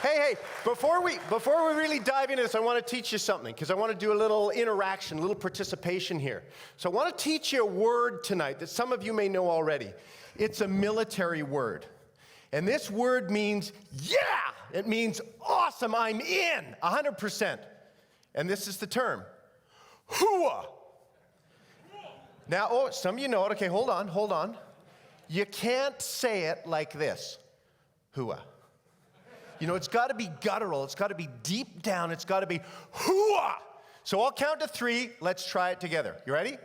Hey, before we really dive into this, I want to teach you something because I want to do a little interaction, a little participation here. So I want to teach you a word tonight that some of you may know already. It's a military word. And this word means, yeah! It means, awesome, I'm in, 100%. And this is the term, hooah. Now, some of you know it. Okay, hold on. You can't say it like this, hooah. You know, it's got to be guttural. It's got to be deep down. It's got to be hooah. So I'll count to 3. Let's try it together. You ready?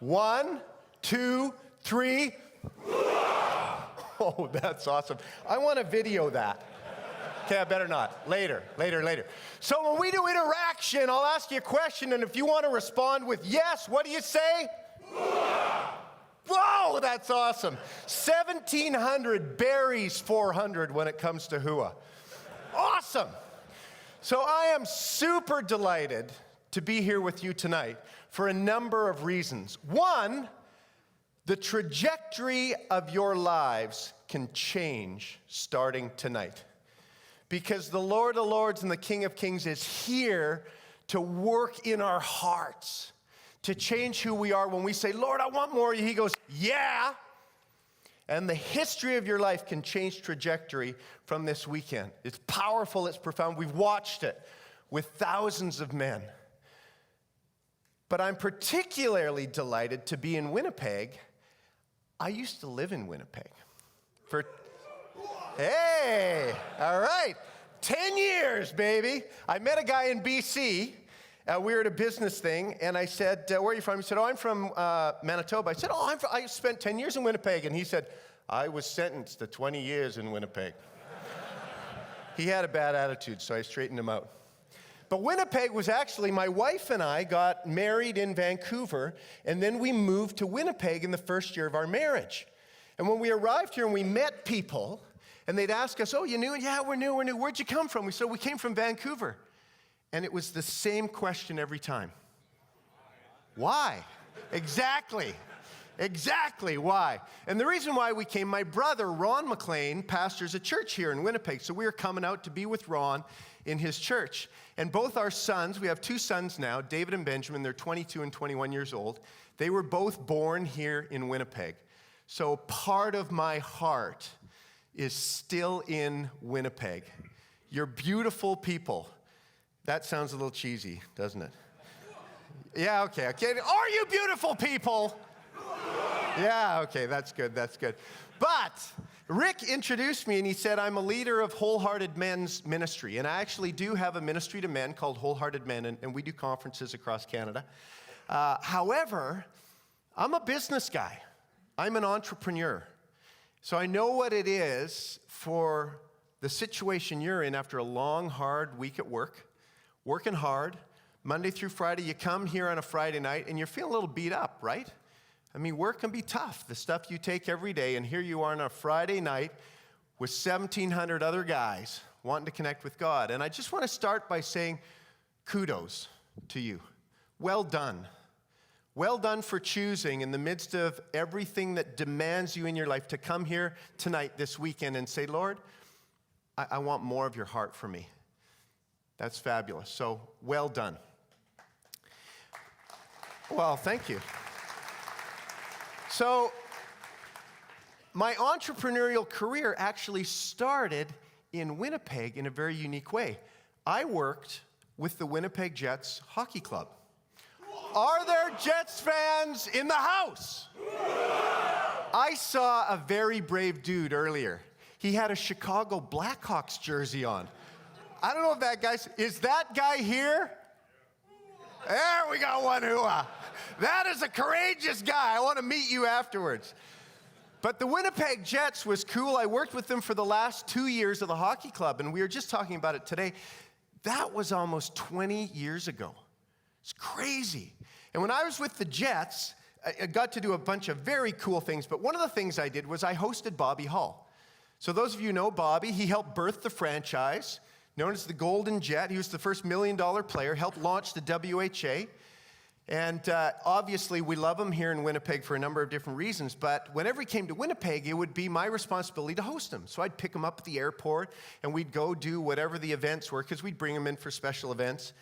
1, 2, 3. Oh, that's awesome. I want to video that. Okay, I better not. Later. So when we do interaction, I'll ask you a question, and if you want to respond with yes, what do you say? Whoa, that's awesome. 1,700 berries 400 when it comes to hooah. Awesome. So I am super delighted to be here with you tonight for a number of reasons. One, the trajectory of your lives can change starting tonight. Because the Lord of Lords and the King of Kings is here to work in our hearts, to change who we are. When we say, Lord, I want more of you, he goes, yeah. And the history of your life can change trajectory from this weekend. It's powerful, it's profound. We've watched it with thousands of men. But I'm particularly delighted to be in Winnipeg. I used to live in Winnipeg Hey, all right. 10 years, baby. I met a guy in BC. We were at a business thing, and I said, where are you from? He said, I'm from Manitoba. I said, I spent 10 years in Winnipeg. And he said, I was sentenced to 20 years in Winnipeg. He had a bad attitude, so I straightened him out. But Winnipeg was actually, my wife and I got married in Vancouver, and then we moved to Winnipeg in the first year of our marriage. And when we arrived here and we met people, and they'd ask us, you new? Yeah, we're new. Where'd you come from? We said, we came from Vancouver. And it was the same question every time. Why? Exactly, why? And the reason why we came, my brother, Ron MacLean, pastors a church here in Winnipeg. So we were coming out to be with Ron in his church. And both our sons, we have 2 sons now, David and Benjamin, they're 22 and 21 years old. They were both born here in Winnipeg. So part of my heart is still in Winnipeg. You're beautiful people. That sounds a little cheesy, doesn't it? Yeah, okay. Are you beautiful people? Yeah, okay, that's good. But Rick introduced me and he said, I'm a leader of Wholehearted Men's Ministry. And I actually do have a ministry to men called Wholehearted Men, and we do conferences across Canada. However, I'm a business guy. I'm an entrepreneur. So I know what it is for the situation you're in after a long, hard week at work, working hard. Monday through Friday, you come here on a Friday night and you're feeling a little beat up, right? I mean, work can be tough, the stuff you take every day, and here you are on a Friday night with 1,700 other guys wanting to connect with God. And I just want to start by saying kudos to you. Well done. Well done for choosing in the midst of everything that demands you in your life to come here tonight, this weekend, and say, Lord, I want more of your heart for me. That's fabulous. So, well done. Well, thank you. So, my entrepreneurial career actually started in Winnipeg in a very unique way. I worked with the Winnipeg Jets Hockey Club. Are there Jets fans in the house? I saw a very brave dude earlier. He had a Chicago Blackhawks jersey on. I don't know if that guy's, is that guy here? There we got one hooah. That is a courageous guy. I want to meet you afterwards. But the Winnipeg Jets was cool. I worked with them for the last 2 years of the hockey club, and we were just talking about it today. That was almost 20 years ago. It's crazy. And when I was with the Jets, I got to do a bunch of very cool things, but one of the things I did was I hosted Bobby Hull. So those of you who know Bobby, he helped birth the franchise, known as the Golden Jet. He was the first $1 million player, helped launch the WHA. And obviously, we love him here in Winnipeg for a number of different reasons, but whenever he came to Winnipeg, it would be my responsibility to host him. So I'd pick him up at the airport, and we'd go do whatever the events were, because we'd bring him in for special events.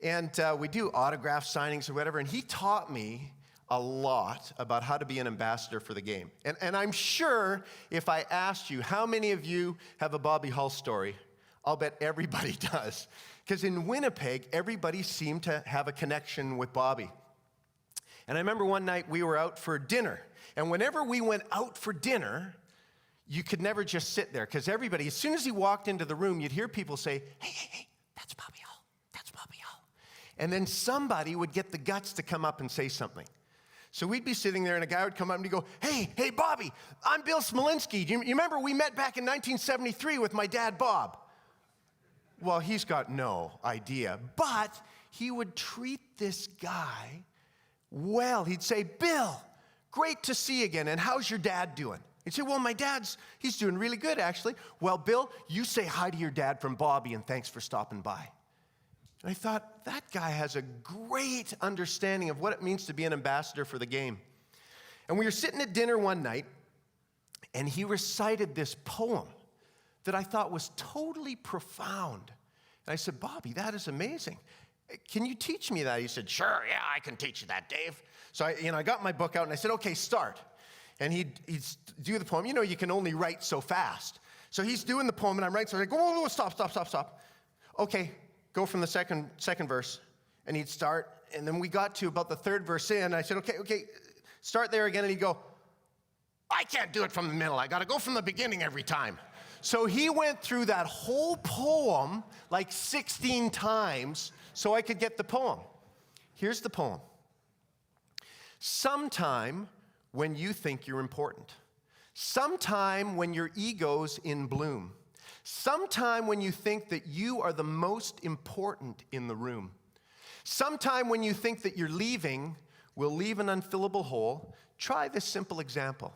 And we'd do autograph signings or whatever, and he taught me a lot about how to be an ambassador for the game. And I'm sure if I asked you, how many of you have a Bobby Hull story? I'll bet everybody does. Because in Winnipeg, everybody seemed to have a connection with Bobby. And I remember one night we were out for dinner. And whenever we went out for dinner, you could never just sit there. Because everybody, as soon as he walked into the room, you'd hear people say, hey, that's Bobby Hull. That's Bobby Hull. And then somebody would get the guts to come up and say something. So we'd be sitting there, and a guy would come up and he'd go, hey, Bobby, I'm Bill Smolinski. You remember we met back in 1973 with my dad, Bob? Well, he's got no idea, but he would treat this guy well. He'd say, Bill, great to see you again, and how's your dad doing? He'd say, well, he's doing really good, actually. Well, Bill, you say hi to your dad from Bobby, and thanks for stopping by. And I thought, that guy has a great understanding of what it means to be an ambassador for the game. And we were sitting at dinner one night, and he recited this poem that I thought was totally profound. And I said, Bobby, that is amazing. Can you teach me that? He said, sure, yeah, I can teach you that, Dave. So I got my book out, and I said, okay, start. And he'd do the poem. You know, you can only write so fast. So he's doing the poem, and I'm writing, so I go, whoa, stop. Okay, go from the second verse. And he'd start, and then we got to about the third verse in, and I said, okay, start there again. And he'd go, I can't do it from the middle. I got to go from the beginning every time. So he went through that whole poem like 16 times so I could get the poem. Here's the poem. Sometime when you think you're important. Sometime when your ego's in bloom. Sometime when you think that you are the most important in the room. Sometime when you think that your leaving will leave an unfillable hole. Try this simple example.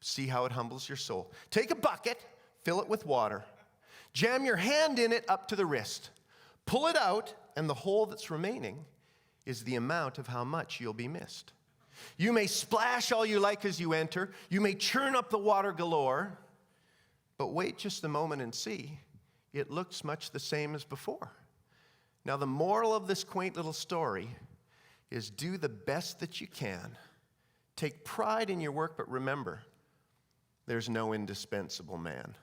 See how it humbles your soul. Take a bucket. Fill it with water. Jam your hand in it up to the wrist. Pull it out, and the hole that's remaining is the amount of how much you'll be missed. You may splash all you like as you enter. You may churn up the water galore. But wait just a moment and see. It looks much the same as before. Now, the moral of this quaint little story is do the best that you can. Take pride in your work, but remember, there's no indispensable man.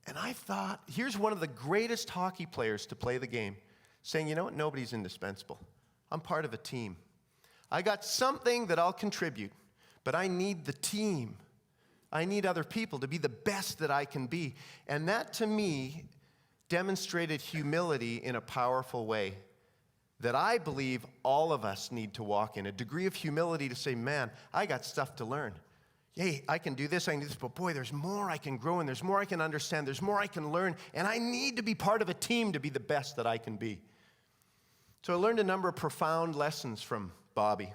And I thought, here's one of the greatest hockey players to play the game, saying, you know what, nobody's indispensable. I'm part of a team. I got something that I'll contribute, but I need the team. I need other people to be the best that I can be. And that, to me, demonstrated humility in a powerful way that I believe all of us need to walk in, a degree of humility to say, man, I got stuff to learn. Hey, I can do this, but boy, there's more I can grow in, there's more I can understand, there's more I can learn, and I need to be part of a team to be the best that I can be. So I learned a number of profound lessons from Bobby.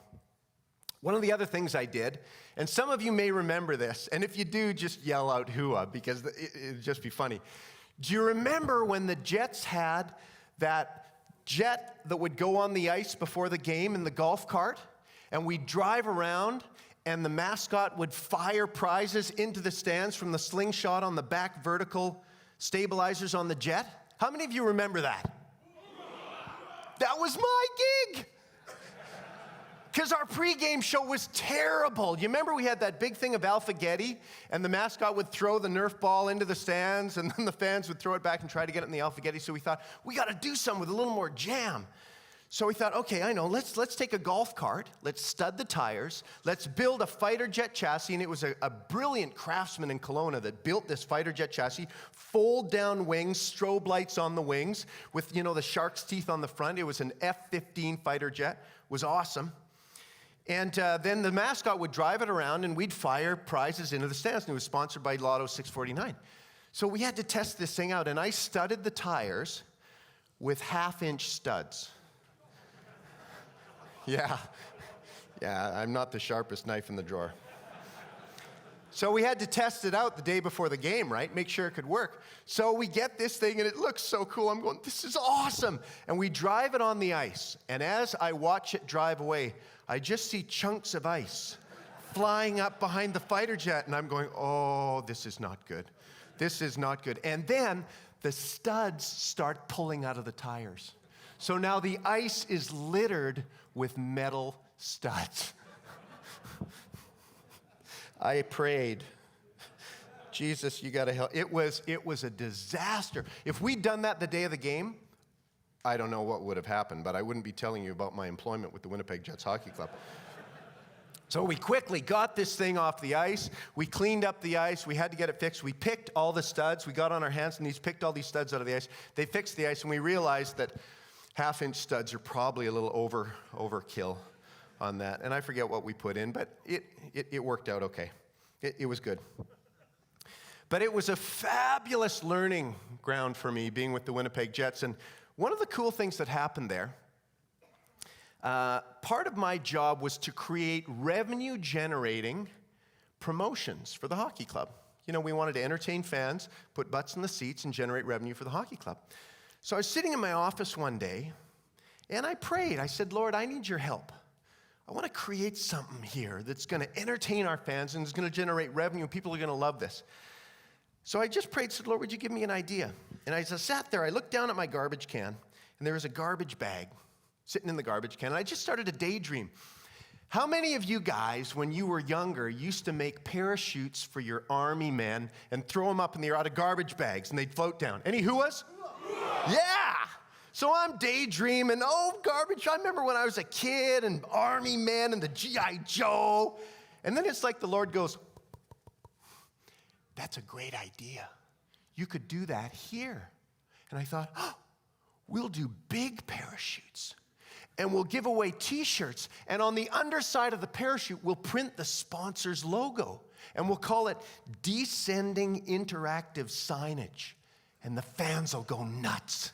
One of the other things I did, and some of you may remember this, and if you do, just yell out hooah, because it'd just be funny. Do you remember when the Jets had that jet that would go on the ice before the game in the golf cart, and we'd drive around, and the mascot would fire prizes into the stands from the slingshot on the back vertical stabilizers on the jet? How many of you remember that? That was my gig. Because our pregame show was terrible. You remember we had that big thing of Alpha-Getty, and the mascot would throw the Nerf ball into the stands, and then the fans would throw it back and try to get it in the Alpha-Getty. So we thought, we got to do something with a little more jam. So we thought, okay, I know, let's take a golf cart, let's stud the tires, let's build a fighter jet chassis, and it was a brilliant craftsman in Kelowna that built this fighter jet chassis, fold down wings, strobe lights on the wings, with, the shark's teeth on the front. It was an F-15 fighter jet. It was awesome. And then the mascot would drive it around, and we'd fire prizes into the stands, and it was sponsored by Lotto 649. So we had to test this thing out, and I studded the tires with half-inch studs. Yeah, I'm not the sharpest knife in the drawer. So we had to test it out the day before the game, right? Make sure it could work. So we get this thing, and it looks so cool. I'm going, this is awesome. And we drive it on the ice. And as I watch it drive away, I just see chunks of ice flying up behind the fighter jet. And I'm going, oh, this is not good. This is not good. And then the studs start pulling out of the tires. So now the ice is littered with metal studs. I prayed, Jesus, you got to help. It was a disaster. If we'd done that the day of the game, I don't know what would have happened, but I wouldn't be telling you about my employment with the Winnipeg Jets Hockey Club. So we quickly got this thing off the ice. We cleaned up the ice. We had to get it fixed. We picked all the studs. We got on our hands and knees, picked all these studs out of the ice. They fixed the ice, and we realized that half-inch studs are probably a little overkill on that. And I forget what we put in, but it worked out okay. It was good. But it was a fabulous learning ground for me being with the Winnipeg Jets. And one of the cool things that happened there, part of my job was to create revenue-generating promotions for the hockey club. You know, we wanted to entertain fans, put butts in the seats, and generate revenue for the hockey club. So I was sitting in my office one day, and I prayed. I said, Lord, I need your help. I want to create something here that's going to entertain our fans and is going to generate revenue. People are going to love this. So I just prayed, said, Lord, would you give me an idea? And as I sat there, I looked down at my garbage can, and there was a garbage bag sitting in the garbage can, and I just started to daydream. How many of you guys, when you were younger, used to make parachutes for your army men and throw them up in the air out of garbage bags, and they'd float down? Any who-was? Yeah! So I'm daydreaming, garbage. I remember when I was a kid and Army men and the G.I. Joe. And then it's like the Lord goes, that's a great idea. You could do that here. And I thought, we'll do big parachutes. And we'll give away T-shirts. And on the underside of the parachute, we'll print the sponsor's logo. And we'll call it Descending Interactive Signage. And the fans will go nuts.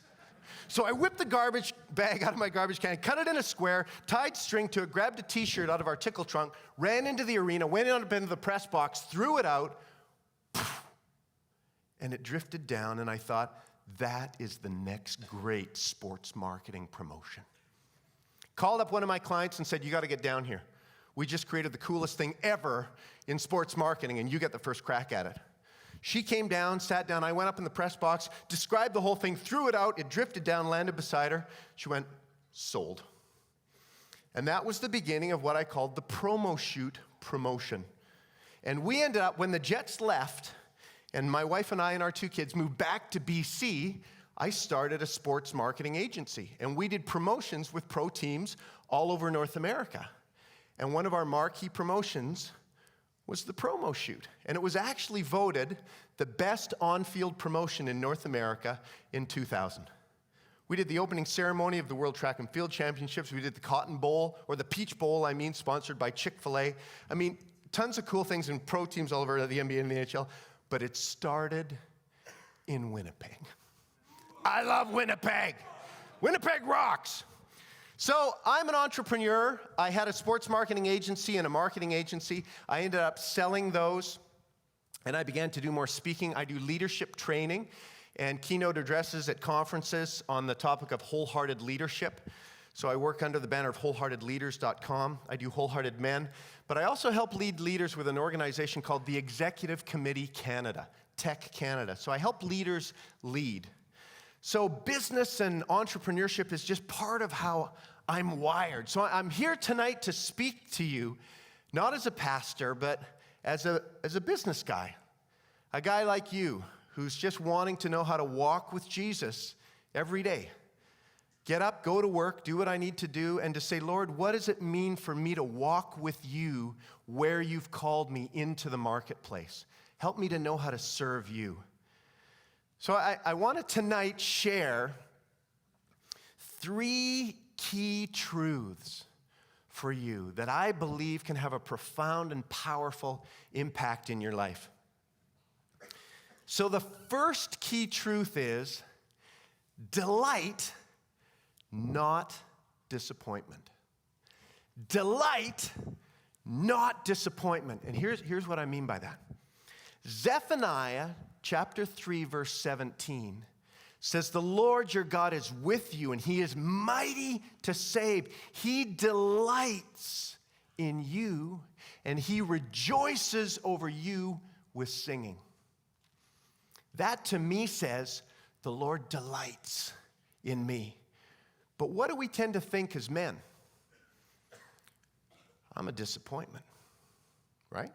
So I whipped the garbage bag out of my garbage can, cut it in a square, tied string to it, grabbed a T-shirt out of our tickle trunk, ran into the arena, went up into the press box, threw it out, and it drifted down, and I thought, that is the next great sports marketing promotion. Called up one of my clients and said, you got to get down here. We just created the coolest thing ever in sports marketing, and you get the first crack at it. She came down, sat down. I went up in the press box, described the whole thing, threw it out. It drifted down, landed beside her. She went, sold. And that was the beginning of what I called the promo shoot promotion. And we ended up, when the Jets left, and my wife and I and our two kids moved back to BC, I started a sports marketing agency. And we did promotions with pro teams all over North America. And one of our marquee promotions was the promo shoot. And it was actually voted the best on-field promotion in North America in 2000. We did the opening ceremony of the World Track and Field Championships. We did the Cotton Bowl, or the Peach Bowl, sponsored by Chick-fil-A. Tons of cool things in pro teams all over the NBA and the NHL. But it started in Winnipeg. I love Winnipeg. Winnipeg rocks. So I'm an entrepreneur. I had a sports marketing agency and a marketing agency. I ended up selling those, and I began to do more speaking. I do leadership training and keynote addresses at conferences on the topic of wholehearted leadership. So I work under the banner of wholeheartedleaders.com. I do Wholehearted Men, but I also help lead leaders with an organization called the Executive Committee Canada, Tech Canada. So I help leaders lead. So business and entrepreneurship is just part of how I'm wired. So I'm here tonight to speak to you, not as a pastor, but as a business guy, a guy like you who's just wanting to know how to walk with Jesus every day. Get up, go to work, do what I need to do, and to say, Lord, what does it mean for me to walk with you where you've called me into the marketplace? Help me to know how to serve you. So I want to tonight share 3 key truths for you that I believe can have a profound and powerful impact in your life. So the first key truth is delight, not disappointment. Delight, not disappointment. And here's what I mean by that. Zephaniah chapter 3, verse 17 says, the Lord your God is with you, and he is mighty to save. He delights in you, and he rejoices over you with singing. That to me says, the Lord delights in me. But what do we tend to think as men? I'm a disappointment, right?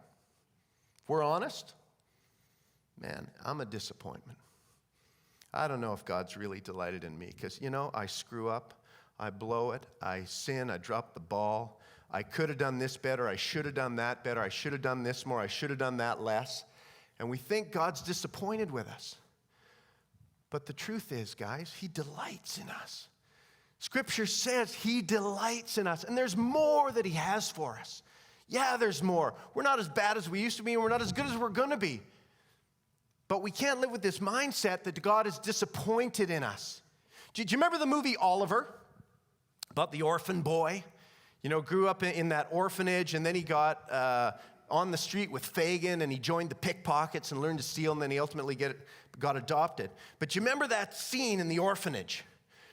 If we're honest, man, I'm a disappointment. I don't know if God's really delighted in me because, I screw up, I blow it, I sin, I drop the ball. I could have done this better, I should have done that better, I should have done this more, I should have done that less. And we think God's disappointed with us. But the truth is, guys, he delights in us. Scripture says he delights in us, and there's more that he has for us. Yeah, there's more. We're not as bad as we used to be, and we're not as good as we're going to be. But we can't live with this mindset that God is disappointed in us. Do you remember the movie Oliver? About the orphan boy? Grew up in that orphanage, and then he got on the street with Fagin, and he joined the pickpockets and learned to steal, and then he ultimately got adopted. But you remember that scene in the orphanage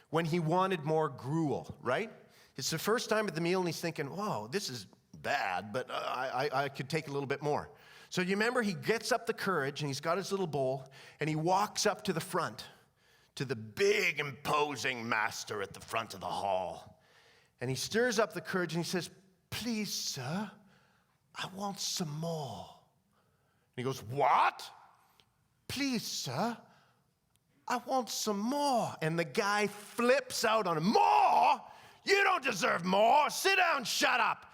when he wanted more gruel, right? It's the first time at the meal, and he's thinking, whoa, this is bad, but I could take a little bit more. So you remember he gets up the courage, and he's got his little bowl, and he walks up to the front, to the big, imposing master at the front of the hall. And he stirs up the courage, and he says, please, sir, I want some more. And he goes, what? Please, sir, I want some more. And the guy flips out on him. More? You don't deserve more. Sit down, shut up.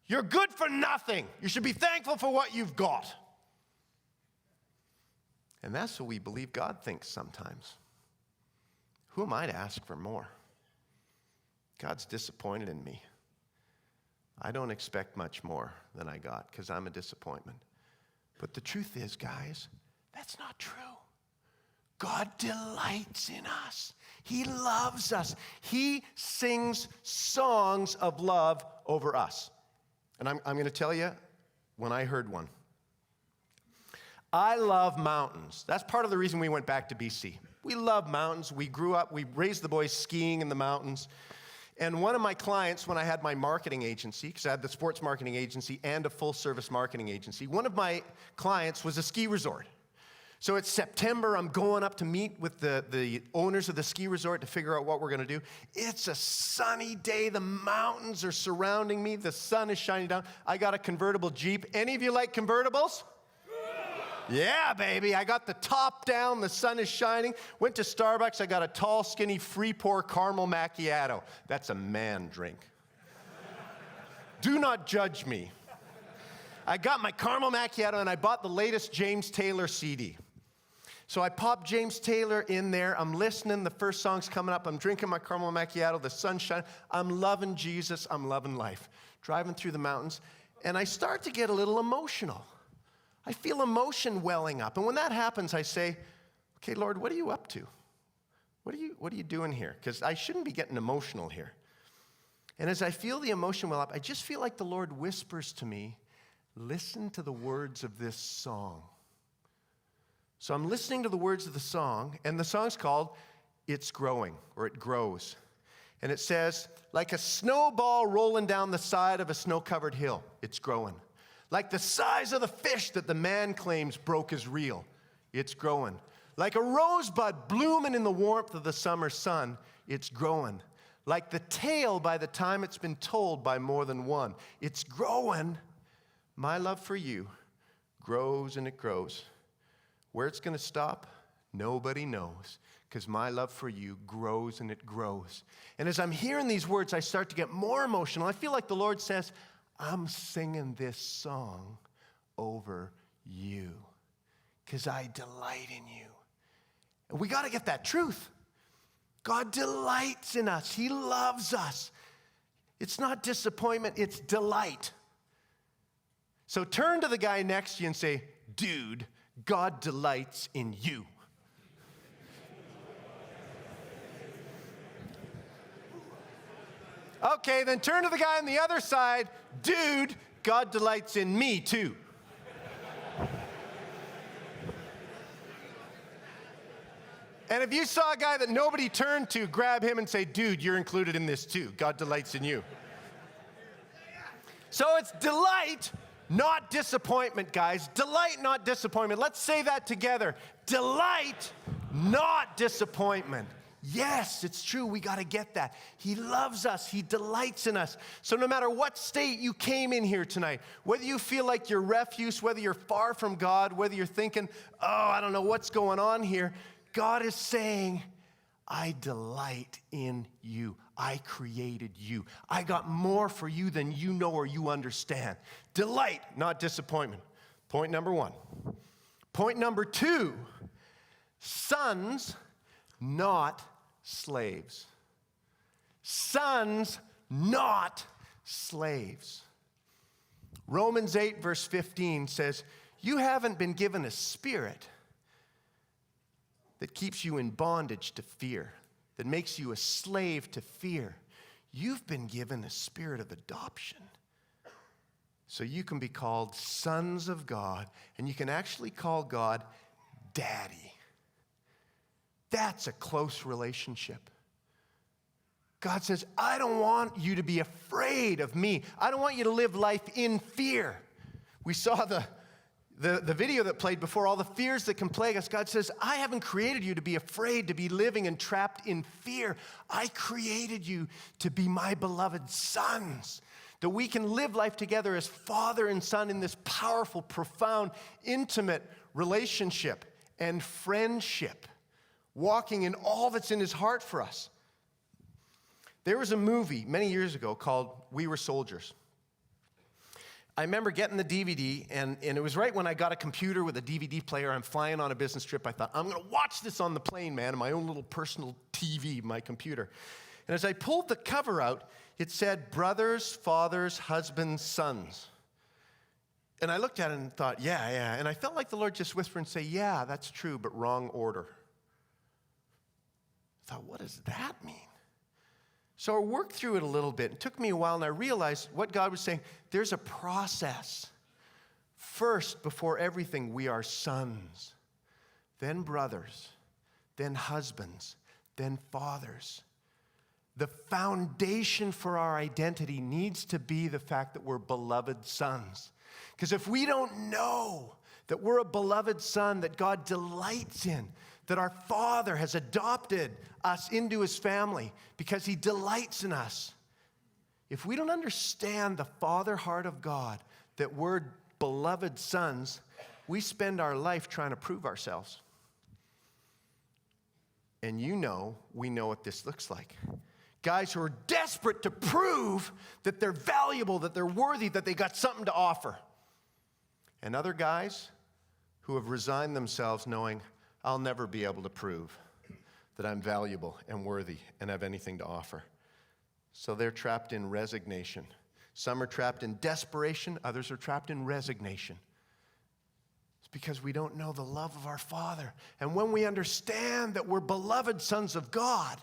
You're good for nothing. You should be thankful for what you've got. And that's what we believe God thinks sometimes. Who am I to ask for more? God's disappointed in me. I don't expect much more than I got because I'm a disappointment. But the truth is, guys, that's not true. God delights in us. He loves us. He sings songs of love over us. And I'm going to tell you when I heard one. I love mountains. That's part of the reason we went back to BC. We love mountains. We grew up, we raised the boys skiing in the mountains. And one of my clients, when I had my marketing agency, because I had the sports marketing agency and a full-service marketing agency, one of my clients was a ski resort. So it's September, I'm going up to meet with the owners of the ski resort to figure out what we're going to do. It's a sunny day, the mountains are surrounding me, the sun is shining down. I got a convertible Jeep. Any of you like convertibles? Yeah, baby, I got the top down, the sun is shining. Went to Starbucks, I got a tall, skinny, free-pour caramel macchiato. That's a man drink. Do not judge me. I got my caramel macchiato and I bought the latest James Taylor CD. So I popped James Taylor in there. I'm listening. The first song's coming up. I'm drinking my caramel macchiato. The sun's shining. I'm loving Jesus. I'm loving life. Driving through the mountains. And I start to get a little emotional. I feel emotion welling up. And when that happens, I say, okay, Lord, what are you up to? What are you doing here? Because I shouldn't be getting emotional here. And as I feel the emotion well up, I just feel like the Lord whispers to me, listen to the words of this song. So I'm listening to the words of the song, and the song's called It's Growing, or It Grows. And it says, like a snowball rolling down the side of a snow-covered hill, it's growing. Like the size of the fish that the man claims broke his reel, it's growing. Like a rosebud blooming in the warmth of the summer sun, it's growing. Like the tale by the time it's been told by more than one, it's growing. My love for you grows and it grows. Where it's going to stop, nobody knows, because my love for you grows and it grows. And as I'm hearing these words, I start to get more emotional. I feel like the Lord says, I'm singing this song over you, because I delight in you. And we got to get that truth. God delights in us. He loves us. It's not disappointment, it's delight. So turn to the guy next to you and say, dude, God delights in you. Okay, then turn to the guy on the other side. Dude, God delights in me too. And if you saw a guy that nobody turned to, grab him and say, dude, you're included in this too. God delights in you. So it's delight, not disappointment, guys. Delight, not disappointment. Let's say that together. Delight, not disappointment. Yes, it's true. We got to get that. He loves us. He delights in us. So no matter what state you came in here tonight, whether you feel like you're refuse, whether you're far from God, whether you're thinking, oh, I don't know what's going on here, God is saying, I delight in you. I created you. I got more for you than you know or you understand. Delight, not disappointment. Point number one. Point number two, sons, not slaves. Sons, not slaves. Romans 8, verse 15 says, you haven't been given a spirit that keeps you in bondage to fear, that makes you a slave to fear. You've been given a spirit of adoption. So you can be called sons of God, and you can actually call God Daddy. That's a close relationship. God says, I don't want you to be afraid of me. I don't want you to live life in fear. We saw the video that played before, all the fears that can plague us. God says, I haven't created you to be afraid, to be living and trapped in fear. I created you to be my beloved sons, that we can live life together as father and son in this powerful, profound, intimate relationship and friendship, walking in all that's in his heart for us. There was a movie many years ago called We Were Soldiers. I remember getting the DVD, and it was right when I got a computer with a DVD player. I'm flying on a business trip. I thought, I'm going to watch this on the plane, man, on my own little personal TV, my computer. And as I pulled the cover out, it said, brothers, fathers, husbands, sons. And I looked at it and thought, yeah. And I felt like the Lord just whisper and say, yeah, that's true, but wrong order. I thought, what does that mean? So I worked through it a little bit. It took me a while, and I realized what God was saying. There's a process. First, before everything, we are sons, then brothers, then husbands, then fathers. The foundation for our identity needs to be the fact that we're beloved sons. Because if we don't know that we're a beloved son that God delights in, that our Father has adopted us into his family because he delights in us. If we don't understand the Father heart of God, that we're beloved sons, we spend our life trying to prove ourselves. And we know what this looks like. Guys who are desperate to prove that they're valuable, that they're worthy, that they got something to offer. And other guys who have resigned themselves knowing, I'll never be able to prove that I'm valuable and worthy and have anything to offer. So they're trapped in resignation. Some are trapped in desperation. Others are trapped in resignation. It's because we don't know the love of our Father. And when we understand that we're beloved sons of God,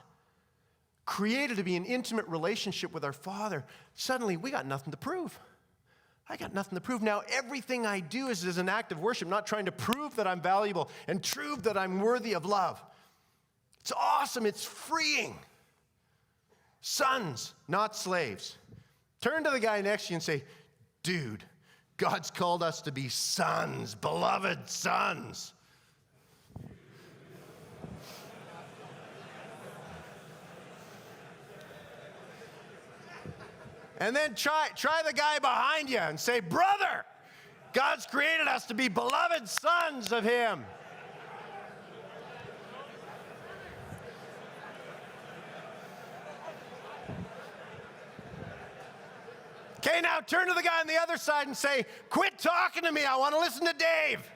created to be in intimate relationship with our Father, suddenly we got nothing to prove. I got nothing to prove. Now, everything I do is an act of worship, not trying to prove that I'm valuable and prove that I'm worthy of love. It's awesome. It's freeing. Sons, not slaves. Turn to the guy next to you and say, dude, God's called us to be sons, beloved sons. And then try the guy behind you and say, brother, God's created us to be beloved sons of him. Okay, now turn to the guy on the other side and say, quit talking to me. I want to listen to Dave.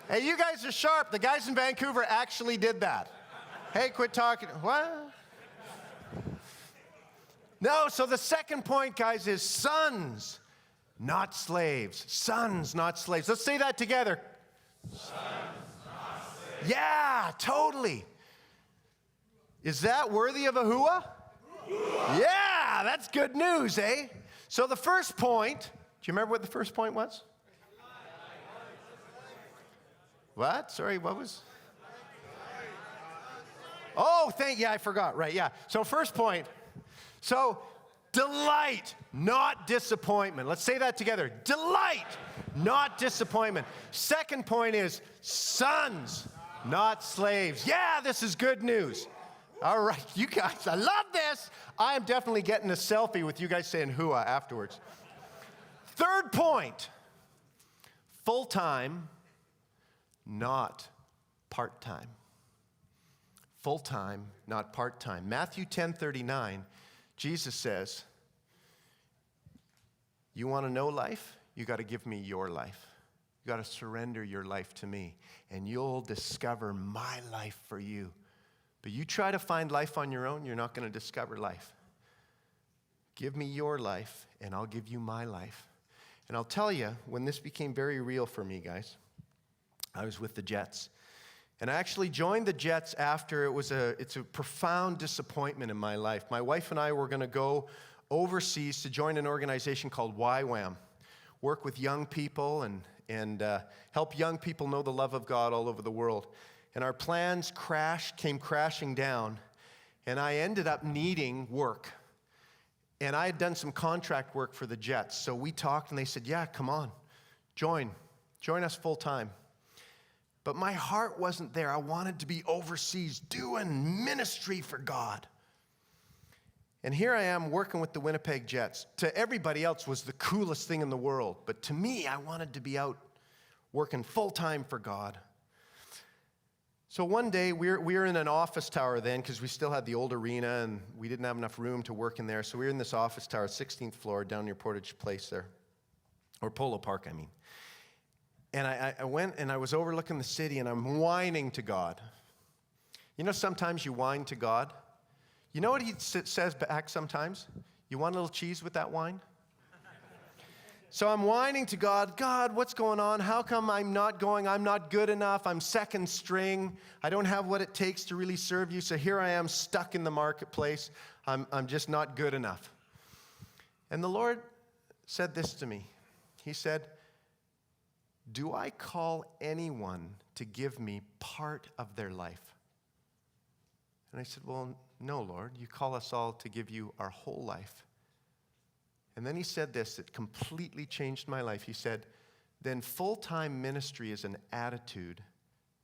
Hey, you guys are sharp. The guys in Vancouver actually did that. Hey, quit talking. What? No, so the second point, guys, is sons, not slaves. Sons, not slaves. Let's say that together. Sons, not slaves. Yeah, totally. Is that worthy of a hooah? Yeah, that's good news, eh? So the first point, do you remember what the first point was? What? Sorry, what was? Oh, I forgot. Right, yeah. So first point. So delight, not disappointment. Let's say that together. Delight, not disappointment. Second point is sons, not slaves. Yeah, this is good news. All right, you guys, I love this. I am definitely getting a selfie with you guys saying hooah afterwards. Third point, full-time, not part-time. Full-time, not part-time. Matthew 10:39, Jesus says, you want to know life? You got to give me your life. You got to surrender your life to me, and you'll discover my life for you. But you try to find life on your own, you're not going to discover life. Give me your life, and I'll give you my life. And I'll tell you, when this became very real for me, guys, I was with the Jets. And I actually joined the Jets after it's a profound disappointment in my life. My wife and I were going to go overseas to join an organization called YWAM, work with young people and help young people know the love of God all over the world. And our plans came crashing down, and I ended up needing work. And I had done some contract work for the Jets, so we talked, and they said, yeah, come on, join us full time. But my heart wasn't there. I wanted to be overseas doing ministry for God. And here I am working with the Winnipeg Jets. To everybody else was the coolest thing in the world. But to me, I wanted to be out working full-time for God. So one day, we were in an office tower then because we still had the old arena and we didn't have enough room to work in there. So we were in this office tower, 16th floor, down near Portage Place there. Or Polo Park, I mean. And I went and I was overlooking the city and I'm whining to God. You know, sometimes you whine to God. You know what he says back sometimes? You want a little cheese with that wine? So I'm whining to God, God, what's going on? How come I'm not going? I'm not good enough. I'm second string. I don't have what it takes to really serve you. So here I am stuck in the marketplace. I'm just not good enough. And the Lord said this to me. He said, do I call anyone to give me part of their life? And I said, well, no, Lord. You call us all to give you our whole life. And then he said this that completely changed my life. He said, then full-time ministry is an attitude,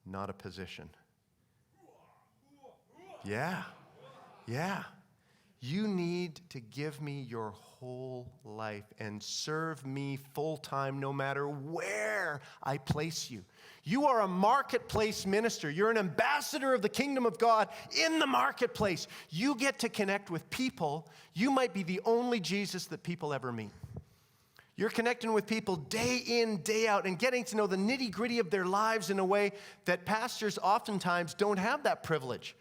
not a position. Yeah. You need to give me your whole life and serve me full-time no matter where I place you. You are a marketplace minister. You're an ambassador of the kingdom of God in the marketplace. You get to connect with people. You might be the only Jesus that people ever meet. You're connecting with people day in, day out, and getting to know the nitty-gritty of their lives in a way that pastors oftentimes don't have that privilege.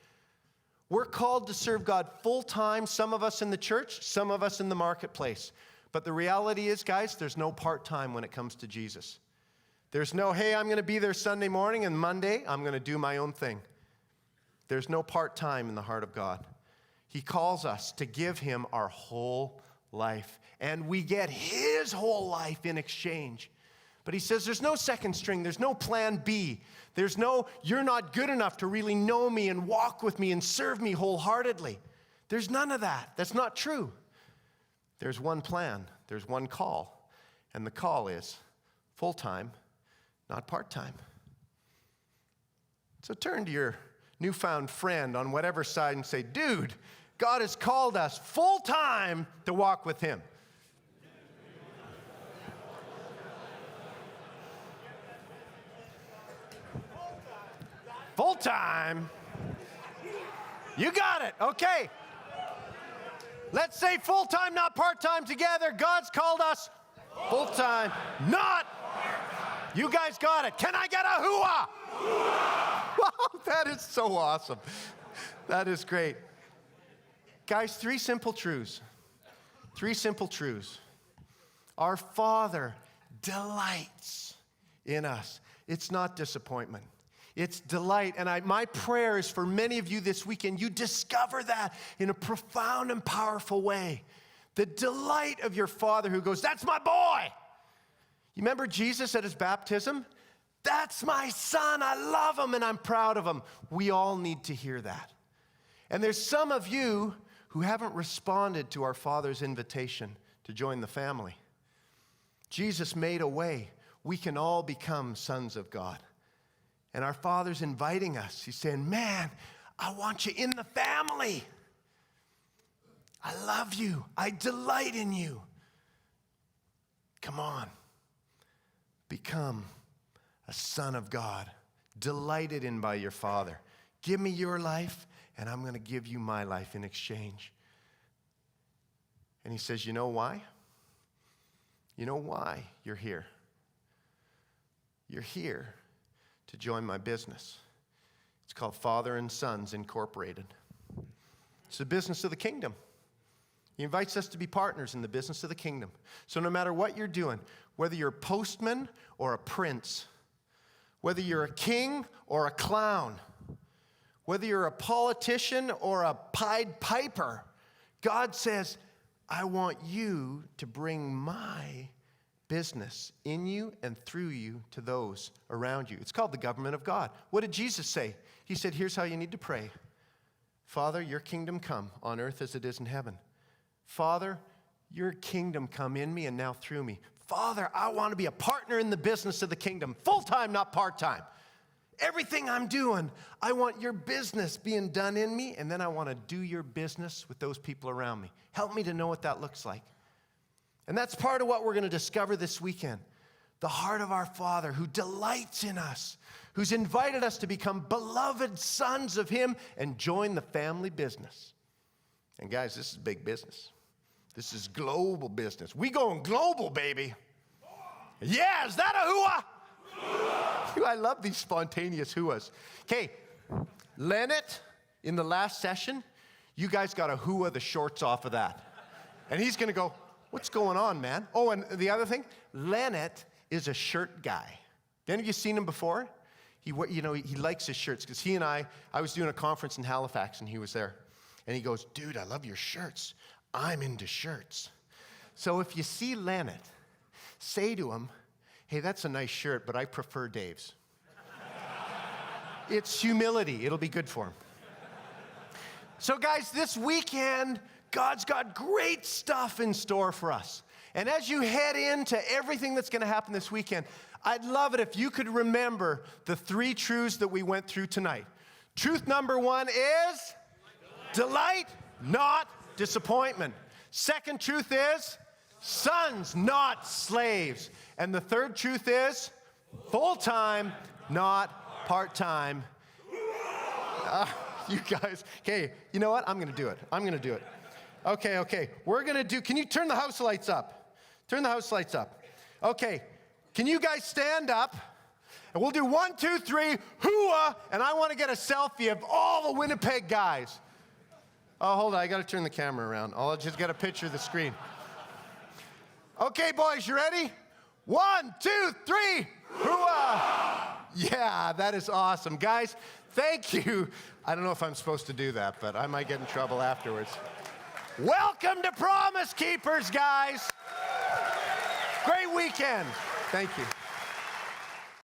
We're called to serve God full-time, some of us in the church, some of us in the marketplace. But the reality is, guys, there's no part-time when it comes to Jesus. There's no, hey, I'm going to be there Sunday morning, and Monday, I'm going to do my own thing. There's no part-time in the heart of God. He calls us to give him our whole life, and we get his whole life in exchange. But he says there's no second string, there's no plan B. There's no, you're not good enough to really know me and walk with me and serve me wholeheartedly. There's none of that. That's not true. There's one plan, there's one call, and the call is full-time, not part-time. So turn to your newfound friend on whatever side and say, dude, God has called us full-time to walk with him. Full-time. You got it. Okay. Let's say full-time, not part-time together. God's called us full-time, not. You guys got it. Can I get a hooah? Wow, that is so awesome. That is great. Guys, three simple truths. Three simple truths. Our Father delights in us. It's not disappointment. It's delight. And my prayer is for many of you this weekend, you discover that in a profound and powerful way. The delight of your Father who goes, that's my boy. You remember Jesus at his baptism? That's my son. I love him and I'm proud of him. We all need to hear that. And there's some of you who haven't responded to our Father's invitation to join the family. Jesus made a way. We can all become sons of God. And our Father's inviting us. He's saying, man, I want you in the family. I love you. I delight in you. Come on. Become a son of God, delighted in by your Father. Give me your life, and I'm going to give you my life in exchange. And he says, you know why? You know why you're here? You're here to join my business. It's called Father and Sons Incorporated. It's the business of the kingdom. He invites us to be partners in the business of the kingdom. So no matter what you're doing, whether you're a postman or a prince, whether you're a king or a clown, whether you're a politician or a Pied Piper, God says, I want you to bring my business in you and through you to those around you. It's called the government of God. What did Jesus say? He said, here's how you need to pray. Father, your kingdom come on earth as it is in heaven. Father, your kingdom come in me and now through me. Father, I want to be a partner in the business of the kingdom, full-time, not part-time. Everything I'm doing, I want your business being done in me, and then I want to do your business with those people around me. Help me to know what that looks like. And that's part of what we're going to discover this weekend. The heart of our Father who delights in us, who's invited us to become beloved sons of him and join the family business. And guys, this is big business. This is global business. We going global, baby. Yeah, is that a hooah? I love these spontaneous hooahs. Okay, Lennart, in the last session, you guys got to hooah the shorts off of that. And he's going to go, what's going on, man? Oh, and the other thing, Lennart is a shirt guy. Any of you seen him before? He likes his shirts because he and I was doing a conference in Halifax and he was there. And he goes, dude, I love your shirts. I'm into shirts. So if you see Lennart, say to him, hey, that's a nice shirt, but I prefer Dave's. It's humility. It'll be good for him. So guys, this weekend, God's got great stuff in store for us. And as you head into everything that's going to happen this weekend, I'd love it if you could remember the 3 truths that we went through tonight. Truth number 1 is delight, not disappointment. Second truth is sons, not slaves. And the third truth is full-time, not part-time. You guys, okay, you know what? I'm going to do it. Okay. We're going to do, can you turn the house lights up? Turn the house lights up. Okay, can you guys stand up? And we'll do 1, 2, 3, hooah, and I want to get a selfie of all the Winnipeg guys. Oh, hold on, I got to turn the camera around. I'll just get a picture of the screen. Okay, boys, you ready? 1, 2, 3, hooah! Yeah, that is awesome. Guys, thank you. I don't know if I'm supposed to do that, but I might get in trouble afterwards. Welcome to Promise Keepers, guys. Great weekend. Thank you.